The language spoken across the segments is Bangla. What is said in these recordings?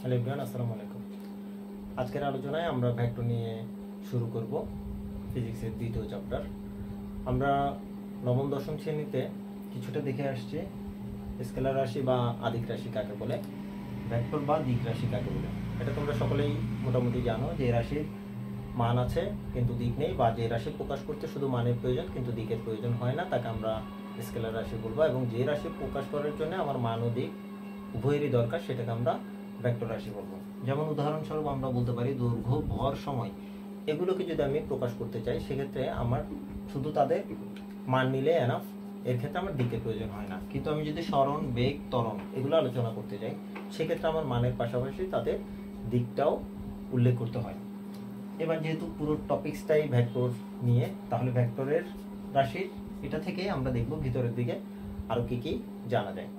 হ্যালো এভরিওয়ান, আসসালামু আলাইকুম। আজকের আলোচনায় আমরা ভেক্টর নিয়ে শুরু করব ফিজিক্সের দ্বিতীয় চ্যাপ্টার। আমরা নবম দশম শ্রেণীতে কিছুটা দেখে আসছি স্কেলার রাশি বা আদিক রাশি কাকে বলে, ভেক্টর বা দিক রাশি কাকে বলে। এটা তোমরা সকলেই মোটামুটি জানো যে রাশির মান আছে কিন্তু দিক নেই, বা যে রাশি প্রকাশ করতে শুধু মানের প্রয়োজন কিন্তু দিকের প্রয়োজন হয় না, তাকে আমরা স্কেলার রাশি বলবো। এবং যে রাশি প্রকাশ করার জন্য আমার মান ও দিক উভয়েরই দরকার, সেটাকে আমরা ভেক্টর রাশি বলবো। যেমন উদাহরণস্বরূপ আমরা বলতে পারি দৈর্ঘ্য, ভর, সময়, এগুলোকে যদি আমি প্রকাশ করতে চাই সেক্ষেত্রে আমার শুধু তাদের মান নিলে এনাফ, এর ক্ষেত্রে আমার দিকের প্রয়োজন হয় না। কিন্তু আমি যদি সরণ, বেগ, ত্বরণ এগুলো আলোচনা করতে চাই সেক্ষেত্রে আমার মানের পাশাপাশি তাদের দিকটাও উল্লেখ করতে হয়। এবার যেহেতু পুরো টপিক্সটাই ভেক্টর নিয়ে, তাহলে ভেক্টরের রাশির এটা থেকে আমরা দেখব ভিতরের দিকে আরো কি কি জানা যায়।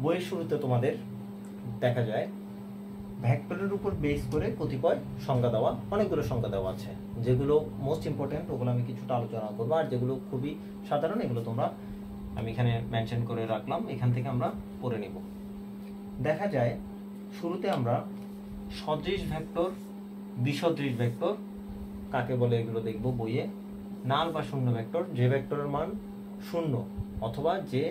বইয়ের শুরুতে তোমাদের দেখা যায় ভেক্টরের উপর বেস করে কতিপয় সংজ্ঞা দেওয়া, অনেকগুলো সংজ্ঞা দেওয়া আছে। যেগুলো মোস্ট ইম্পর্টেন্ট ওগুলো আমি কিছুটা আলোচনা করবো, আর যেগুলো খুবই সাধারণ এগুলো তোমরা আমি এখানে মেনশন করে রাখলাম, এখান থেকে আমরা পড়ে নিব। দেখা যায় শুরুতে আমরা সদৃশ ভেক্টর, বিসদৃশ ভেক্টর কাকে বলে এগুলো দেখব বইয়ে। নাল বা শূন্য ভেক্টর, যে ভেক্টরের মান শূন্য অথবা যে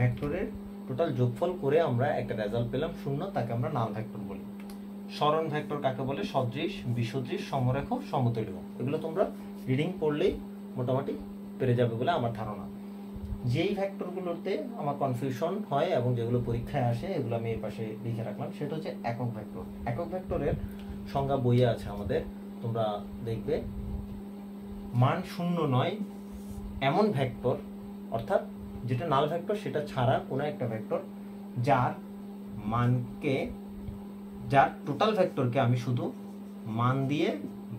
ভেক্টরের টোটাল যোগফল করে আমরা একটা রেজাল্ট পেলাম শূন্য, তাকে আমরা নাল ভেক্টর বলি। সরণ ভেক্টর কাকে বলে, সদৃশ, বিসদৃশ, সমরেখ, সমতুল্য। এগুলো তোমরা রিডিং পড়লেই মোটামুটি পেরে যাবে বলে আমার ধারণা। যেই ভেক্টরগুলোতে আমার কনফিউশন হয় এবং যেগুলো পরীক্ষায় আসে এগুলো আমি এর পাশে লিখে রাখলাম, সেটা হচ্ছে একক ভেক্টর। একক ভেক্টরের সংজ্ঞা বইয়ে আছে আমাদের, তোমরা দেখবে। মান শূন্য নয় এমন ভেক্টর, অর্থাৎ যেটা নাল ভেক্টর সেটা ছাড়া কোনো একটা ভেক্টর যার মানকে, যার টোটাল ভেক্টরকে আমি শুধু মান দিয়ে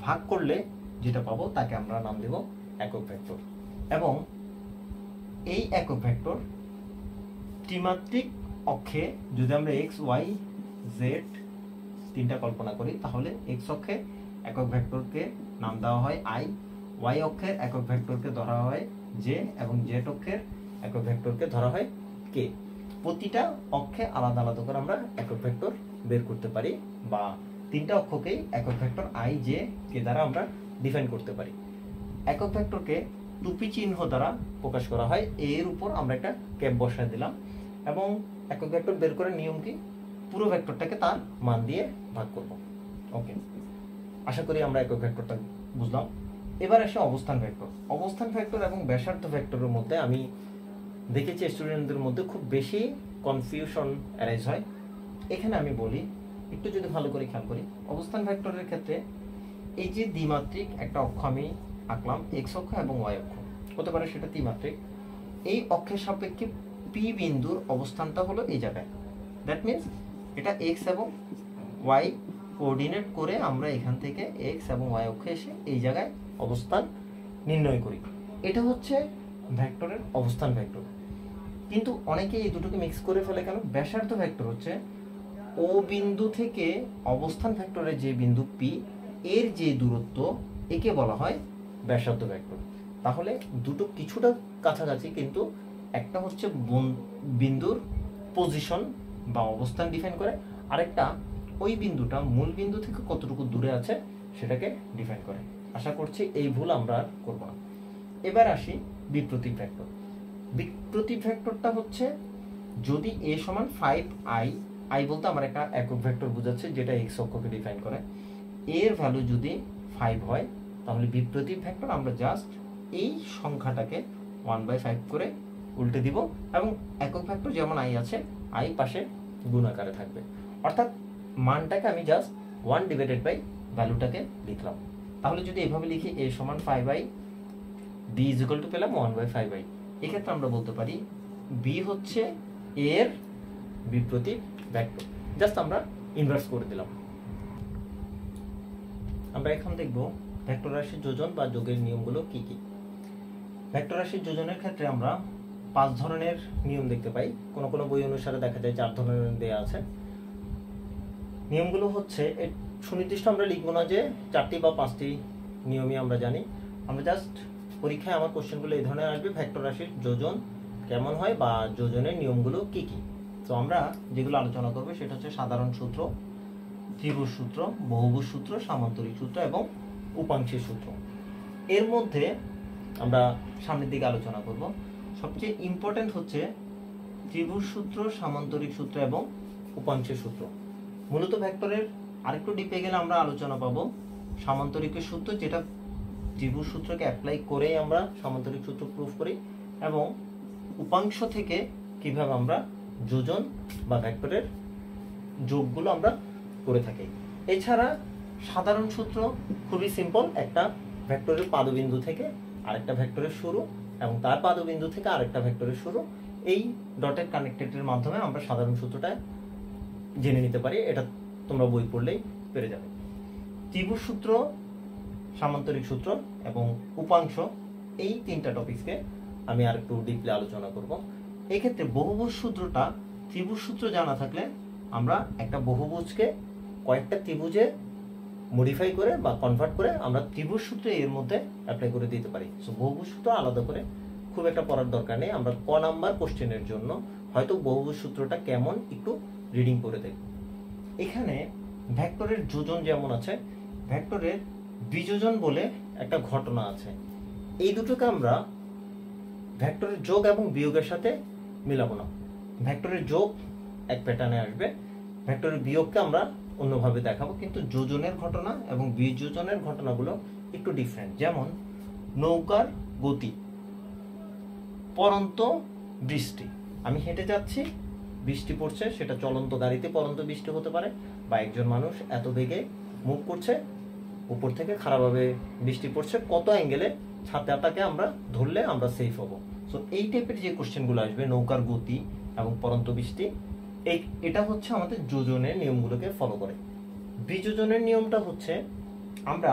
ভাগ করলে যেটা পাবো তাকে আমরা নাম দেব একক ভেক্টর। এবং এই একক ভেক্টর ত্রিমাত্রিক অক্ষে যদি আমরা এক্স, ওয়াই, জেড তিনটা কল্পনা করি, তাহলে এক্স অক্ষে একক ভেক্টরকে নাম দেওয়া হয় আই, ওয়াই অক্ষের একক ভেক্টরকে ধরা হয় জে, এবং জেড অক্ষের একক ভেক্টরকে ধরা হয় কে। প্রতিটা অক্ষে আলাদা আলাদা করে আমরা একক ভেক্টর বের করতে পারি, বা তিনটা অক্ষকেই একক ভেক্টর আই, জে, কে দ্বারা আমরা ডিফাইন করতে পারি। একক ভেক্টরকে টুপি চিহ্ন দ্বারা প্রকাশ করা হয়, এর উপর আমরা একটা ক্যাপ বসায় দিলাম, এবং একক ভেক্টর বের করার নিয়ম কি, পুরো ভেক্টরটাকে তার মান দিয়ে ভাগ করব। ওকে, আশা করি আমরা একক ভেক্টরটা বুঝলাম। এবার আসে অবস্থান ভেক্টর। অবস্থান ভেক্টর এবং ব্যাসার্ধ ভেক্টরের মধ্যে আমি দেখেছি স্টুডেন্টদের মধ্যে খুব বেশি কনফিউশন অ্যারাইজ হয়। এখানে আমি বলি, একটু যদি ভালো করে খেয়াল করি, অবস্থান ভেক্টরের ক্ষেত্রে এই যে দ্বিমাত্রিক একটা অক্ষ আমি আঁকলাম, এক্স অক্ষ এবং ওয়াই অক্ষ, হতে পারে সেটা ত্রিমাত্রিক। এই অক্ষের সাপেক্ষে পি বিন্দুর অবস্থানটা হলো এই জায়গায়। দ্যাট মিনস এটা এক্স এবং ওয়াই কোঅর্ডিনেট করে আমরা এখান থেকে এক্স এবং ওয়াই অক্ষে এসে এই জায়গায় অবস্থান নির্ণয় করি। এটা হচ্ছে ভেক্টরের অবস্থান ভেক্টর। কিন্তু অনেকে এই দুটোকে মিক্স করে ফেলে কেন? ব্যাসার্ধ ভেক্টর হচ্ছে ও বিন্দু থেকে অবস্থান ভেক্টরের যে বিন্দু পি, এর যে দূরত্ব, একে বলা হয় ব্যাসার্ধ ভেক্টর। তাহলে দুটো কিছুটা কাছাকাছি, কিন্তু একটা হচ্ছে বিন্দুর পজিশন বা অবস্থান ডিফাইন করে, আরেকটা ওই বিন্দুটা মূল বিন্দু থেকে কতটুকু দূরে আছে সেটাকে ডিফাইন করে। আশা করছি এই ভুল আমরা আর করব না। এবার আসি বিপ্রতীক ভেক্টর। বিপ্রতীক ভেক্টরটা হচ্ছে যদি এ সমান 5i, আই বলতে আমার একটা একক ভেক্টর বোঝাচ্ছে যেটা এক্স অক্ষকে ডিফাইন করে, এর ভ্যালু যদি 5 হয় তাহলে বিপ্রতীক ভেক্টর আমরা জাস্ট এই সংখ্যাটাকে 1/5 করে উল্টে দিব, এবং একক ভেক্টর যেমন আই আছে আই পাশে গুণ আকারে থাকবে। অর্থাৎ মানটাকে আমি জাস্ট 1/, ভ্যালুটাকে লিখলাম। তাহলে যদি এভাবে লিখি a সমান 5i, b পেলাম 1/5i, এক্ষেত্রে আমরা বলতে পারি b হচ্ছে এর বিপ্রতীক ভেক্টর। জাস্ট আমরা ইনভার্স করে দিলাম। আমরা এখন দেখব ভেক্টর রাশির যোজন বা যোগের নিয়মগুলো কি কি। ভেক্টর রাশির যোজনের ক্ষেত্রে আমরা 5 ধরনের নিয়ম দেখতে পাই, কোন কোন বই অনুসারে দেখা যায় 4 ধরনের দেয়া আছে। নিয়মগুলো হচ্ছে সুনির্দিষ্ট আমরা লিখবো না যে 4টি বা 5টি নিয়মই আমরা জানি, আমরা জাস্ট পরীক্ষায় আমার কোশ্চেনগুলো এই ধরনের আসবে, ভেক্টর রাশির যোজন কেমন হয় বা যোজনের নিয়মগুলো কি কি। তো তো আমরা যেগুলো আলোচনা করব সেটা হচ্ছে সাধারণ সূত্র, ত্রিভুজ সূত্র, বহুভুজ সূত্র, সামান্তরিক সূত্র এবং উপাংশের সূত্র। এর মধ্যে আমরা সামনের দিকে আলোচনা করব। সবচেয়ে ইম্পর্টেন্ট হচ্ছে ত্রিভুজ সূত্র, সামান্তরিক সূত্র এবং উপাংশের সূত্র। মূলত ভেক্টরের আরেকটু ডিপে গেলে আমরা আলোচনা পাবো সামান্তরিকের সূত্র, যেটা ত্রিভুজ সূত্রকে অ্যাপ্লাই করেই আমরা সামান্তরিক সূত্র প্রুফ করি, এবং উপাংশ থেকে কিভাবে আমরা যোজন বা ভেক্টরের যোগগুলো আমরা করে থাকি। এছাড়া সাধারণ সূত্র খুবই সিম্পল, একটা ভেক্টরের পাদবিন্দু থেকে আরেকটা ভেক্টরের শুরু এবং তার পাদবিন্দু থেকে আরেকটা ভেক্টরের শুরু, এই ডটেড কানেক্টেডের মাধ্যমে আমরা সাধারণ সূত্রটা জেনে নিতে পারি। এটা তোমরা বই পড়লেই পেরে যাবে। ত্রিভুজ সূত্র, সামান্তরিক সূত্র এবং উপাংশ, এই তিনটা টপিকসকে আমি আর একটু ডিপলি আলোচনা করব। এই ক্ষেত্রে বহুভুজ সূত্রটা, ত্রিভুজ সূত্র জানা থাকলে আমরা একটা বহুভুজকে কয়েকটা ত্রিভুজে মডিফাই করে বা কনভার্ট করে আমরা ত্রিভুজ সূত্র এর মধ্যে অ্যাপ্লাই করে দিতে পারি। সো বহুভুজ সূত্র আলাদা করে খুব একটা পড়ার দরকার নেই। আমরা ক নাম্বার কোশ্চেনের জন্য হয়তো বহুভুজ সূত্রটা কেমন একটু রিডিং করে দেখব। এখানে ভেক্টরের যোজন যেমন আছে, ভেক্টরের বিযোজন বলে একটা ঘটনা আছে। এই দুটোকে আমরা ভেক্টরের যোগ এবং বিয়োগের সাথে মিলাবো না। ভেক্টরের যোগ এক প্যাটার্নে আসবে, ভেক্টরের বিয়োগকে আমরা অন্যভাবে দেখাবো, কিন্তু যোজনের ঘটনা এবং বিযোজনের ঘটনাগুলো একটু ডিফারেন্ট। যেমন নৌকার গতি, পড়ন্ত বৃষ্টি। আমি হেঁটে যাচ্ছি, বৃষ্টি পড়ছে, সেটা চলন্ত গাড়িতে পড়ন্ত বৃষ্টি হতে পারে, বা একজন মানুষ এত বেগে মুভ করছে, উপর থেকে খারাপভাবে বৃষ্টি পড়ছে, কত অ্যাঙ্গেলে ছাতাটাকে আমরা ধরলে আমরা সেফ হব। সো এই টাইপের যে কোশ্চেনগুলো আসবে, নৌকার গতি এবং পড়ন্ত বৃষ্টি, এটা হচ্ছে আমাদের যোজনের নিয়মগুলোকে ফলো করে। বিযোজনের নিয়মটা হচ্ছে আমরা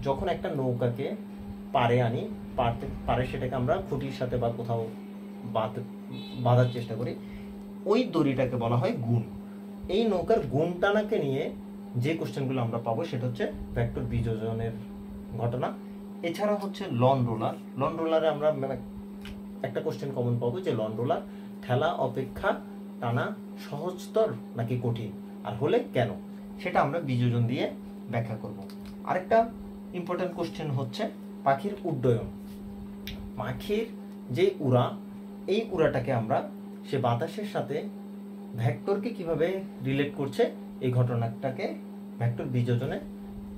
যখন একটা নৌকাকে পাড়ে আনি, পাড়ে সেটাকে আমরা খুঁটির সাথে বা কোথাও বাঁধার চেষ্টা করি, ওই দড়িটাকে বলা হয় গুণ। এই নৌকার গুণ টানাকে নিয়ে যে কোশ্চেনগুলো আমরা পাবো সেটা হচ্ছে ভেক্টর বিযোজনের ঘটনা। এছাড়া হচ্ছে লন রোলার। লন রোলারে আমরা একটা কোশ্চেন কমন পাবো যে লন রোলার ঠেলা অপেক্ষা টানা সহজতর নাকি কঠিন, আর হলে কেন, সেটা আমরা বিযোজন দিয়ে ব্যাখ্যা করব। আরেকটা ইম্পর্টেন্ট কোশ্চেন হচ্ছে পাখির উড্ডয়ন। পাখির যে উড়া, এই উড়াটাকে আমরা সে বাতাসের সাথে ভেক্টরকে কিভাবে রিলেট করছে, এই ঘটনাটাকে ভেক্টর বিযোজনে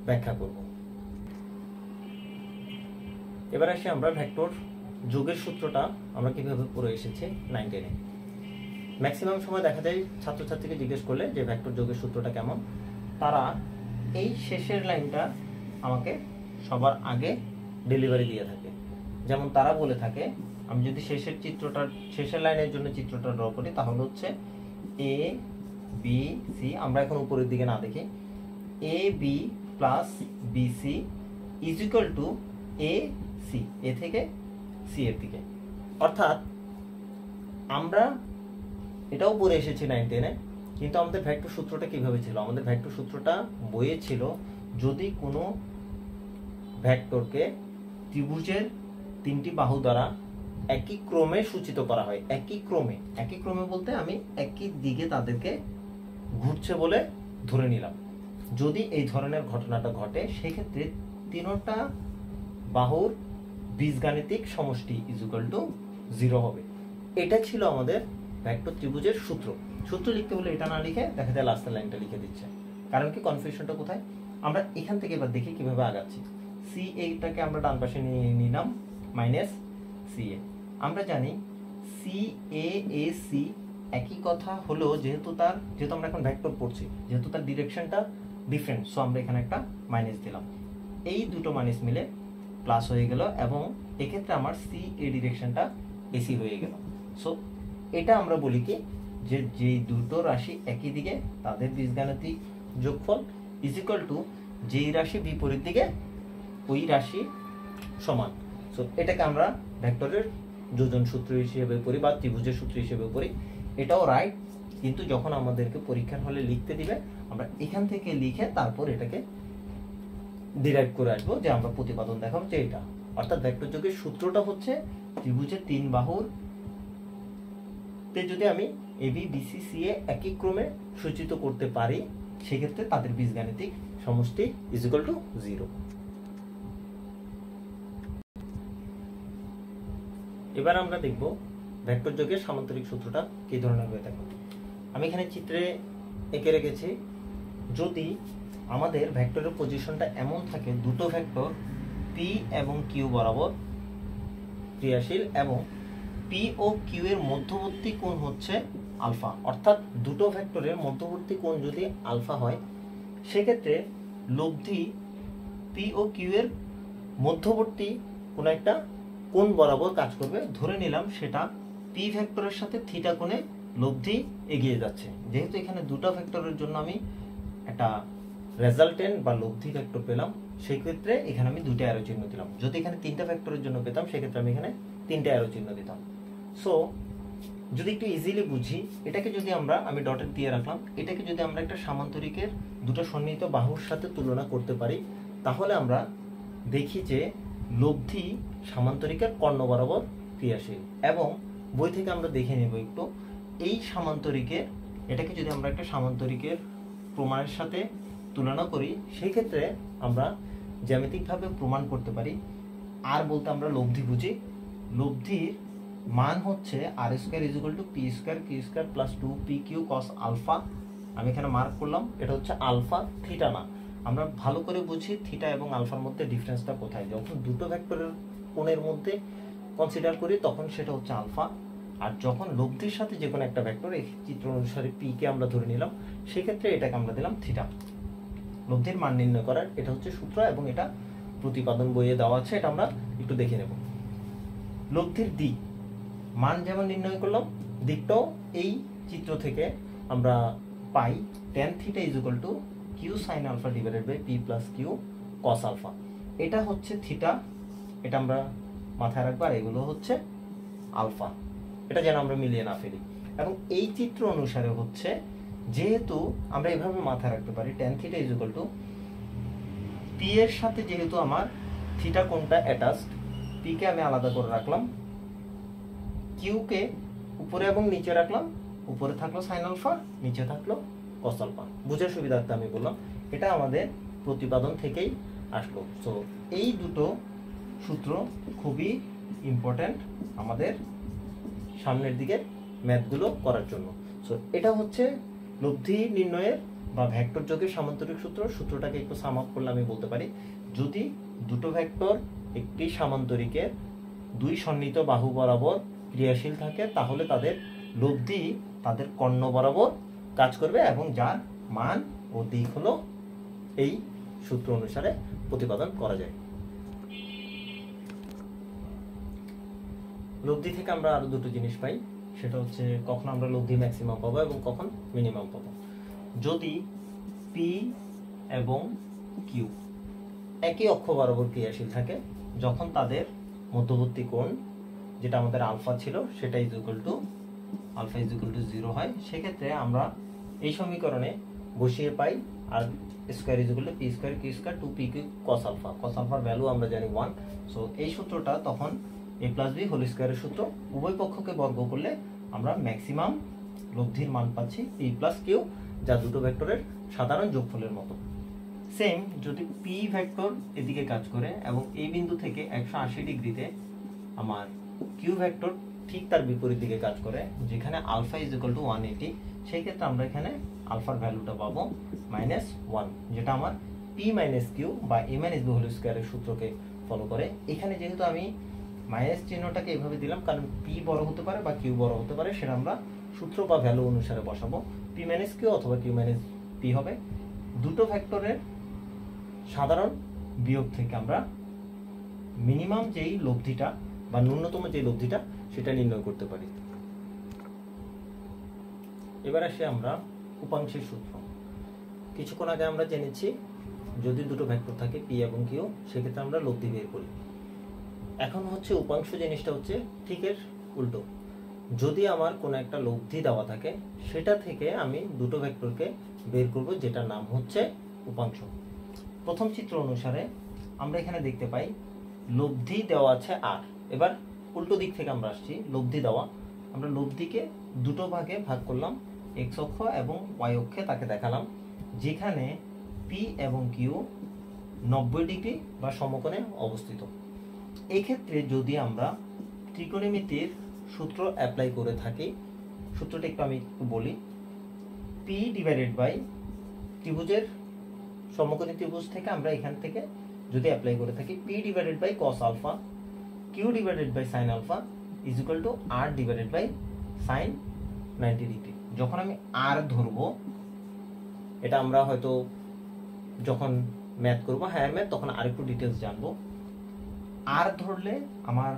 ব্যাখ্যা করব। এবার আসি আমরা ভেক্টর যোগের সূত্রটা আমরা কিভাবে পড়ে এসেছি 9, 10-এ। ম্যাক্সিমাম সময় দেখা যায় ছাত্রছাত্রীকে জিজ্ঞেস করলে যে ভেক্টর যোগের সূত্রটা কেমন, তারা এই শেষের লাইনটা আমাকে সবার আগে ডেলিভারি দিয়ে থাকে। যেমন তারা বলে থাকে, আমি যদি শেষের লাইনের জন্য চিত্রটা ড্র করি, তাহলে হচ্ছে এ বি সি, আমরা এখন উপরের দিকে না দেখি, A B plus B C is equal to A C, A থেকে সি এর দিকে। অর্থাৎ আমরা এটাও পড়ে এসেছি 9, 10-এ, কিন্তু আমাদের ভেক্টর সূত্রটা কিভাবে ছিল? আমাদের ভেক্টর সূত্রটা বইয়ে ছিল, যদি কোনো ভেক্টরকে ত্রিভুজের 3টি বাহু দ্বারা একই ক্রমে সূচিত করা হয়। একই ক্রমে বলতে আমি একই দিকে তাদেরকে ঘুরছে বলে ধরে নিলাম। যদি এই ধরনের ঘটনাটা ঘটে, সেক্ষেত্রে তিনটা বাহুর বীজগাণিতিক সমষ্টি ইজ ইকুয়াল টু 0 হবে। এটা ছিল আমাদের ভেক্টর ত্রিভুজের সূত্র লিখতে বলে এটা না লিখে দেখা যায় লাস্টের লাইনটা লিখে দিচ্ছে। কারণ কি, কনফিউশনটা কোথায়? আমরা এখান থেকে এবার দেখি কিভাবে আগাচ্ছি। সি এইটাকে আমরা ডান পাশে নিয়ে নিলাম, মাইনাস সি এ। আমরা জানি সি এ এ সি একই কথা হলো, যেহেতু আমরা এখন ভেক্টর পড়ছি, যেহেতু তার ডিরেকশনটা ডিফারেন্ট, সো আমরা এখানে একটা মাইনাস দিলাম। এই দুটো মাইনাস মিলে প্লাস হয়ে গেল, এবং এক্ষেত্রে আমার সি এ ডিরেকশনটা এসি হয়ে গেল। সো এটা আমরা বলি কি, যে যেই দুটো রাশি একই দিকে তাদের বীজগাণিতিক যোগফল ইজ ইকুয়াল টু যেই রাশি বিপরীত দিকে ওই রাশি সমান। সো এটাকে আমরা ভেক্টরের যোজন সূত্র হিসেবে পড়ি বা ত্রিভুজের সূত্র হিসেবে পড়ি। এটাও রাইট, কিন্তু যখন আমাদেরকে পরীক্ষার হলে লিখতে দিবে, আমরা এখান থেকে লিখে তারপর এটাকে ডিরাইভ করে আসবো, যে আমরা প্রতিপাদন দেখাবো যে এটা। অর্থাৎ ভেক্টর যোগের সূত্রটা হচ্ছে ত্রিভুজের 3 বাহুর তে যদি আমি এবি বিসি সিএ একই ক্রমে সূচিত করতে পারি, সেক্ষেত্রে তাদের বীজগাণিতিক সমষ্টি ইজ ইকুয়াল টু 0। এবার আমরা দেখব ভেক্টর যোগের সামান্তরিক সূত্রটা কি ধরনের হয়ে থাকে। আমি এখানে চিত্রে এঁকে রেখেছি, যদি আমাদের ভেক্টরের পজিশনটা এমন থাকে দুটো ভেক্টর পি এবং কিউ বরাবর ক্রিয়াশীল এবং পি ও কিউ এর মধ্যবর্তী কোণ হচ্ছে আলফা, অর্থাৎ দুটো ভেক্টরের মধ্যবর্তী কোণ যদি আলফা হয়, সেক্ষেত্রে লব্ধি পি ও কিউ এর মধ্যবর্তী কোন একটা কোণ বরাবর কাজ করবে। ধরে নিলাম সেটা পি ভেক্টরের সাথে থিটা কোণে লব্ধি এগিয়ে যাচ্ছে। যেহেতু এখানে দুটো ভেক্টরের জন্য আমি একটা রেজাল্টেন্ট বা লব্ধি ভেক্টর পেলাম, সেই ক্ষেত্রে এখানে আমি দুটো অ্যারো চিহ্ন দিলাম। যদি এখানে তিনটা ভেক্টরের জন্য পেতাম, সেক্ষেত্রে আমি এখানে তিনটা অ্যারো চিহ্ন দিতাম। সো যদি একটু ইজিলি বুঝি, এটাকে যদি আমি ডটেড দিয়ে রাখলাম, এটাকে যদি আমরা একটা সামান্তরিকের দুটো সন্নিহিত বাহুর সাথে তুলনা করতে পারি, তাহলে আমরা দেখি যে লব্ধি সামান্তরিকের কর্ণ বরাবর ক্রিয়াশীল। এবং বই থেকে আমরা দেখে নেব একটু, এই সামান্তরিকের এটাকে যদি আমরা একটা সামান্তরিকের প্রমাণের সাথে তুলনা করি, সেই ক্ষেত্রে আমরা জ্যামিতিকভাবে প্রমাণ করতে পারি। আর বলতে আমরা লব্ধি বুঝি, লব্ধির মান হচ্ছে R square is equal to P square Q square plus 2p3 cos alpha. আমি এখানে মার্ক করলাম, এটা হচ্ছে আলফা, থিটা না। আমরা ভালো করে বুঝি থিটা এবং আলফার মধ্যে ডিফারেন্সটা কোথায়। যখন দুটো ভেক্টরের কোণের মধ্যে কনসিডার করি তখন সেটা হচ্ছে আলফা, আর যখন লব্ধির সাথে যে কোনো একটা ভেক্টর, এই চিত্র অনুসারে পি কে আমরা ধরে নিলাম, সেক্ষেত্রে এটাকে আমরা দিলাম থিটা। লব্ধির মান নির্ণয় করার এটা হচ্ছে সূত্র, এবং এটা প্রতিপাদন বইয়ে দেওয়া আছে, এটা আমরা একটু দেখে নেব। লব্ধির দিক মান যেমন নির্ণয় করলাম, দিকটাও এই চিত্র থেকে আমরা পাই tan theta is equal to Q sine alpha divided by P plus Q cos alpha. এটা হচ্ছে থিটা, এটা আমরা মাথায় রাখবো, আর এগুলো হচ্ছে আলফা, এটা যেন আমরা মিলিয়ে না ফেলি। এবং এই চিত্র অনুসারে হচ্ছে, যেহেতু আমরা এভাবে মাথায় রাখতে পারি tan theta is equal to P এর সাথে, যেহেতু আমার থিটা কোণটা অ্যাটাচড, পি কে আমি আলাদা করে রাখলাম, কিউ কে উপরে এবং নিচে রাখলাম, উপরে থাকলো সাইন আলফা, নিচে থাকলো কস আলফা। বুঝার সুবিধার্থে আমি বললাম, এটা আমাদের প্রতিপাদন থেকেই আসলো। সো এই দুটো সূত্র খুবই ইম্পর্টেন্ট আমাদের সামনের দিকে ম্যাথগুলো করার জন্য। সো এটা হচ্ছে লব্ধি নির্ণয়ের বা ভেক্টর যোগের সামান্তরিক সূত্র। সূত্রটাকে একটু সাম আপ করলে আমি বলতে পারি, যদি দুটো ভেক্টর একটি সামান্তরিকের দুই সন্নিহিত বাহু বরাবর ক্রিয়াশীল থাকে, তাহলে তাদের লব্ধি তাদের কর্ণ বরাবর কাজ করবে, এবং যার মান ও দিক হলো এই সূত্র অনুসারে প্রতিপাদন করা যায়। লব্ধি থেকে আমরা আরো দুটো জিনিস পাই, সেটা হচ্ছে কখন আমরা লব্ধি ম্যাক্সিমাম পাবো এবং কখন মিনিমাম পাবো। যদি পি এবং কিউ একই অক্ষ বরাবর ক্রিয়াশীল থাকে, যখন তাদের মধ্যবর্তী কোণ যেটা আমাদের আলফা ছিল সেটা is equal to alpha is equal to 0 হয়, সেক্ষেত্রে আমরা এই সমীকরণে বসিয়ে পাই R square is equal to P square Q square 2p3 cos alpha. cos আলফার ভ্যালু আমরা জানি 1। সো এই সূত্রটা তখন a প্লাস বি হোল স্কয়ারের সূত্র, উভয় পক্ষকে বর্গ করলে আমরা ম্যাক্সিমাম লব্ধির মান পাচ্ছি পি প্লাস কিউ, যা দুটো ভেক্টরের সাধারণ যোগফলের মতো। সেম যদি পি ভেক্টর এদিকে কাজ করে এবং এই বিন্দু থেকে 180 ডিগ্রিতে আমার কিউ ভেক্টর ঠিক তার বিপরীত দিকে কাজ করে, যেখানে আলফা ইজ ইকুয়াল টু 180, সেই ক্ষেত্রে আমরা এখানে আলফার ভ্যালুটা পাবো -1, যেটা আমার পি মাইনাস কিউ বা এ মাইনাস বি হোল স্কয়ারের সূত্রকে ফলো করে। এখানে যেহেতু আমি মাইনাস চিহ্নটাকে এভাবে দিলাম, কারণ পি বড় হতে পারে বা কিউ বড় হতে পারে, সেটা আমরা সূত্র বা ভ্যালু অনুসারে বসাবো। পি মাইনাস কিউ অথবা কিউ মাইনাস পি হবে। দুটো ভেক্টরের সাধারণ বিয়োগ থেকে আমরা মিনিমাম যেই লব্ধিটা বা ন্যূনতম যে লব্ধিটা সেটা নির্ণয় করতে পারি। এবার আসি আমরা উপাংশের সূত্র। কিছুক্ষণ আগে আমরা জেনেছি যদি দুটো ভেক্টর থাকে পি এবং কিউ, সেক্ষেত্রে আমরা লব্ধি বের করি। এখন হচ্ছে উপাংশ জিনিসটা হচ্ছে ঠিক এর উল্টো। যদি আমার কোনো একটা লব্ধি দেওয়া থাকে, সেটা থেকে আমি দুটো ভেক্টরকে বের করব, যেটার নাম হচ্ছে উপাংশ। প্রথম চিত্র অনুসারে আমরা এখানে দেখতে পাই লব্ধি দেওয়া আছে আর। এবার উল্টো দিক থেকে আমরা আসছি, লব্ধি দেওয়া, আমরা লব্ধিকে দুটো ভাগে ভাগ করলাম, এক্স অক্ষ এবং ওয়াই অক্ষে তাকে দেখালাম, যেখানে পি এবং কিউ 90 ডিগ্রি বা সমকোণে অবস্থিত। এই ক্ষেত্রে যদি আমরা ত্রিকোণমিতির সূত্র অ্যাপ্লাই করে থাকি, সূত্রটা একটু আমি বলি। পি ডিভাইডেড বাই ত্রিভুজের সমকোণী ত্রিভুজ থেকে আমরা এখান থেকে যদি অ্যাপ্লাই করে থাকি, P divided by cos alpha Q divided by sine alpha is equal to R divided by sine 90 degree. যখন আমি আর ধরবো, এটা আমরা হয়তো যখন ম্যাথ করবো, হায়ার ম্যাথ, তখন আরেকটু ডিটেলস জানবো। আর ধরলে আমার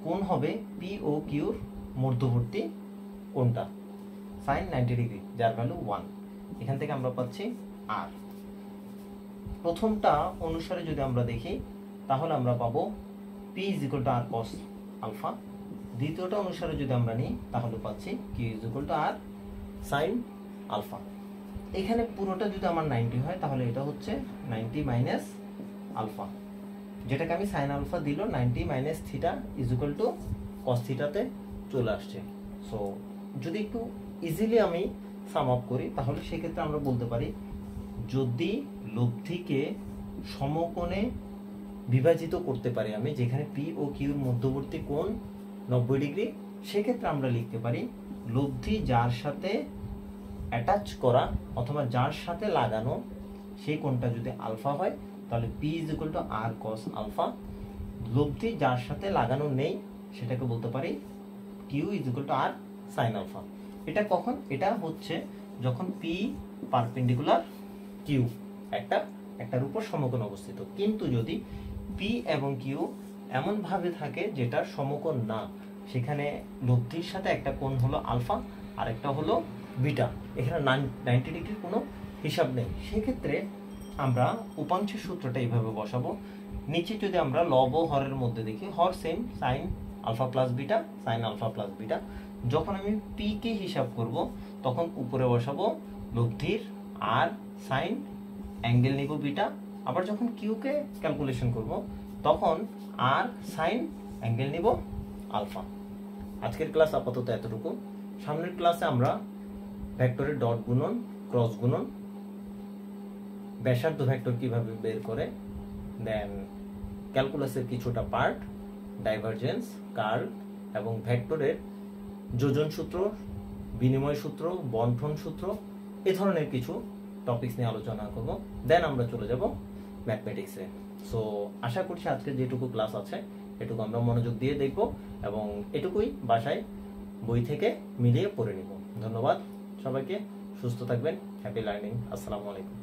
কোণ হবে পি ও কিউর মধ্যবর্তী কোণটা সাইন 90 ডিগ্রি, যার ভ্যালু 1। এখান থেকে আমরা পাচ্ছি আর। প্রথমটা অনুসারে যদি আমরা দেখি, তাহলে আমরা পাবো P is equal to R cos alpha. দ্বিতীয়টা অনুসারে যদি আমরা নিই, তাহলে পাচ্ছি Q is equal to R sine alpha. এখানে পুরোটা যদি আমার 90 হয়, তাহলে এটা হচ্ছে 90 মাইনাস আলফা, যেটাকে আমি সাইন আলফা দিল 90 minus theta is equal to cos থিটাতে চলে আসছে। সো যদি একটু ইজিলি আমি সাম আপ করি, তাহলে সেক্ষেত্রে আমরা বলতে পারি, যদি লব্ধিকে সমকোণে বিভাজিত করতে পারি আমি, যেখানে পি ও কিউর মধ্যবর্তী কোণ 90 ডিগ্রি, সেক্ষেত্রে আমরা লিখতে পারি লব্ধি যার সাথে অ্যাটাচ করা অথবা যার সাথে লাগানো সেই কোণটা যদি আলফা হয়, তাহলে P is equal to R cos alpha. লব্ধি যার সাথে লাগানো নেই, সেটাকে বলতে পারি Q is equal to R sine alpha. এটা কখন? এটা হচ্ছে যখন পি পারপেন্ডিকুলার কিউ একটার উপর সমকোণ অবস্থিত। কিন্তু যদি পি এবং কিউ এমন ভাবে থাকে যেটা সমকোণ না, সেখানে লব্ধির সাথে একটা কোণ হলো আলফা আর একটা হলো বিটা, এখানে 90 ডিগ্রির কোনো হিসাব নেই। সেক্ষেত্রে আমরা উপাংশের সূত্রটা এইভাবে বসাবো। নিচে যদি আমরা লব ও হরের মধ্যে দেখি, হর same sine alpha plus beta, sine alpha plus beta. যখন আমি পি কে হিসাব করব, তখন উপরে বসাবো লব্ধির আর সাইন, অ্যাঙ্গেল নিব বিটা। আবার যখন কিউ কে ক্যালকুলেশন করব, তখন আর সাইন, অ্যাঙ্গেল নিব আলফা। আজকের ক্লাস আপাতত এতটুকু। সামনের ক্লাসে আমরা ভেক্টরের ডট গুণন, ক্রস গুণন, ব্যাসার্ধ ভেক্টর কিভাবে বের করে, দেন ক্যালকুলাসের কিছুটা পার্ট, ডাইভারজেন্স, কার্ল এবং ভেক্টরের যোজন সূত্র, বিনিময় সূত্র, বন্টন সূত্র, এ ধরনের কিছু টপিকস নিয়ে আলোচনা করব। দেন আমরা চলে যাব ম্যাথমেটিক্সে। সো আশা করছি আজকে যেটুকু ক্লাস আছে এটুকু আমরা মনোযোগ দিয়ে দেখব এবং এটুকুই বাসায় বই থেকে মিলিয়ে পড়ে নিব। ধন্যবাদ সবাইকে, সুস্থ থাকবেন, হ্যাপি লার্নিং, আসসালামু আলাইকুম।